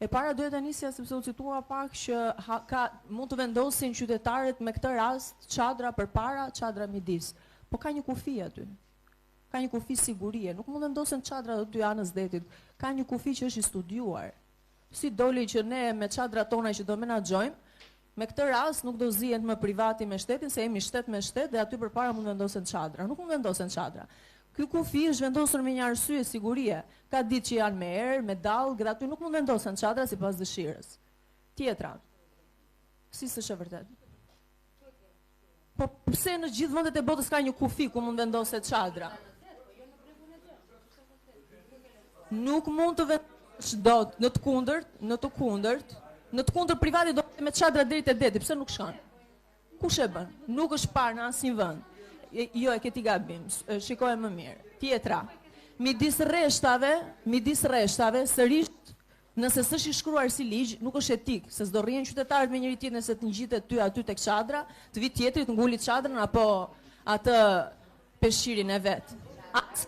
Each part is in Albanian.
E para duhet ta nisja sepse u citua pak që mund të vendosin qytetarët me këtë rast çadra përpara, çadra midis. Po ka një kufi aty. Ka një kufi sigurie. Nuk mund të vendosen çadra të dy anës detit. Ka një kufi që është i studiuar. Si doli që ne me çadrat tona që do menaxhojmë, me këtë rast nuk do zihen më privati me shtetin, se jemi shtet me shtet dhe aty përpara mund vendosen çadra. Nuk mund vendosen çadra. Ky kufi është vendosur me një arsye sigurie. Ka ditë që janë me erë, me dallë, dhe aty nuk mund vendosen çadra sipas dëshirës. Tjetra. Si s'është e vërtet? Po pse në gjithë vendet e botës ka një kufi ku mund vendoset çadra? Nuk mund të vendosh dot në të kundërt privati do me çadra deri te deti, pse nuk shkon? Kush e bën? Nuk është parë në asnjë vend. Jo, e ke ti gabim, shikoje më mirë. Tjetra, midis rreshtave, sërish, nëse s'është i shkruar si ligj, nuk është etik, se s'do rrihen qytetarët me njëri tjetrin se të ngjitet ty aty tek çadra, të vit tjetri të nguli çadrën apo atë peshqirin e vet.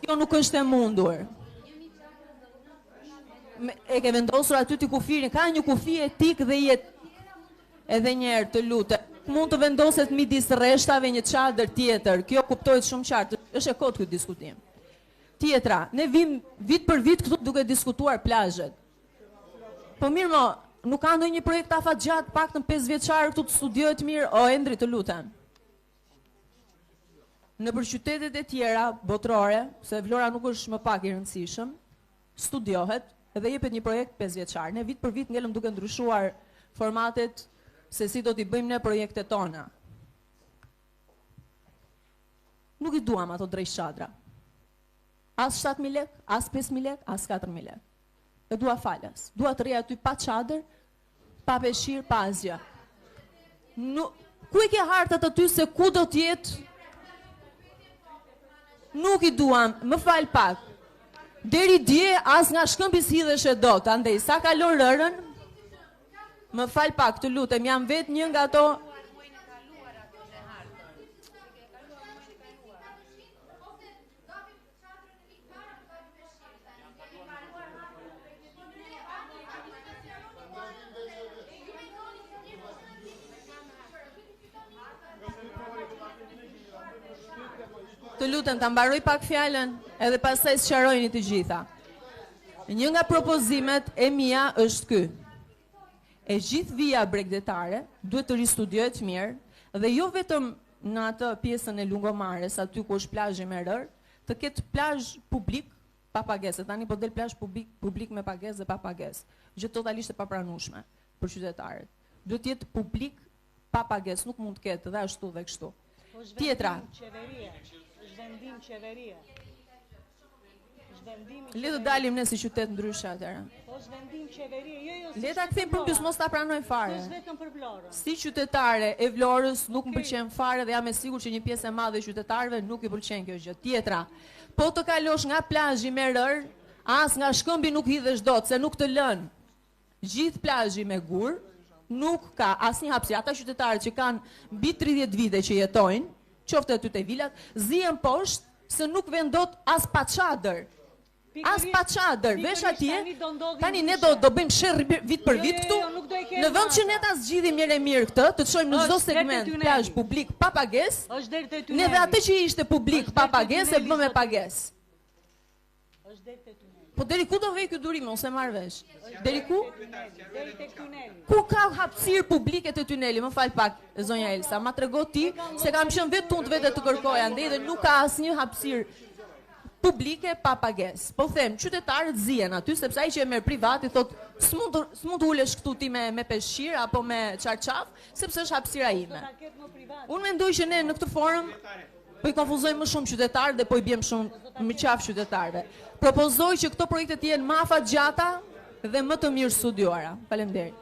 Kjo nuk është e mundur. E ke vendosur aty ti kufirin, ka një kufi etik dhe jetë. Edhe një herë të lutem. Mund të vendoset midis rreshtave një çadër tjetër. Kjo kuptohet shumë qartë. Është e kotë ky diskutim. Tjetra, ne vim vit për vit këtu duke diskutuar plazhet. Po mirë mo, nuk ka ndonjë projekt afatgjat, paktën 5 vjeçar këtu të studiohet mirë, o Endri të lutem. Nëpër qytetet e tjera botërore, se Vlora nuk është më pak i rëndësishëm, studiohet edhe jepet një projekt 5 vjeçar. Ne vit për vit ngelëm duke ndryshuar formatet se si do t'i bëjmë ne projektet tona. Nuk i duam ato drejt çadra. As 7.000 lek, as 5.000 lek, as 4.000 lek. E dua falas. Dua të rri aty pa çadër, pa peshqir, pa asgjë. Ku e ke hartat aty se ku do t'jetë? Nuk i duam, më fal pak. Deri dje as nga Shkëmbi s'hidhesh e dot, andej sa kalon rërën, më fal pak, të lutem, jam vetë një nga ato. Të lutem, ta mbaroj pak fjalën, edhe pastaj sqarojini të gjitha. Një nga propozimet e mia është ky. E gjithë vija bregdetare duhet të ristudiohet mirë dhe jo vetëm në atë pjesën e Lungomares, aty ku është plazhi me rër, të ketë plazh publik pa pagesë. Tani po del plazh publik me pagesë dhe pa pagesë. Gjë totalisht e papranueshme për qytetarët. Duhet të jetë publik pa pagesë, nuk mund të ketë dhe ashtu dhe kështu. Tjetra. Vendim qeverie. Le të dalim ne si qytet ndryshe atëherë. Po vendim qeverie, jo. Le ta kthejmë përmbys, mos ta pranoj fare. Po vetëm për Vlorën. Si qytetare e Vlorës nuk më pëlqen fare dhe jam e sigurt që një pjesë e madhe e qytetarëve nuk i pëlqen kjo gjë. Tjetra, po të kalosh nga plazhi me rër, as nga Shkëmbi nuk hidhesh dot, se nuk të lën. Gjithë plazhi me gur nuk ka asnjë hapësirë. Ata qytetarët që kanë mbi 30 vite që jetojnë, qoftë aty te vilat, zihen poshtë se nuk vendot as pa çadër. As pa çadër, vesh atje. Tani ne do bëjmë sherr vit për vit këtu. Në vend që ne ta zgjidhim mirë e mirë këtë, të çojmë në çdo segment plazh publik pa pagesë. Është deri te tuneli. Ne dhe atë që ishte publik pa pagesë e bëmë me pagesë. Është deri te tuneli. Po deri ku do vej ky durim, ose marr vesh? Deri ku? Deri tek tuneli. Ku ka hapësirë publike te tuneli? Më fal pak, zonja Elsa, ma trego ti se kam qenë vetë tunt vetë të kërkoj andej dhe nuk ka asnjë hapësirë publike pa pagesë. Po them, qytetarët zihen aty sepse ai që e merr privati thotë s'mund ulesh këtu ti me peshqir apo me çarçaf, sepse është hapësira ime. Unë mendoj që ne në këtë forum po i konfuzojmë më shumë qytetarët dhe po i bjem shumë më qafë qytetarëve. Propozoj që këto projekte të jenë më afatgjata dhe më të mirë studiuara. Faleminderit.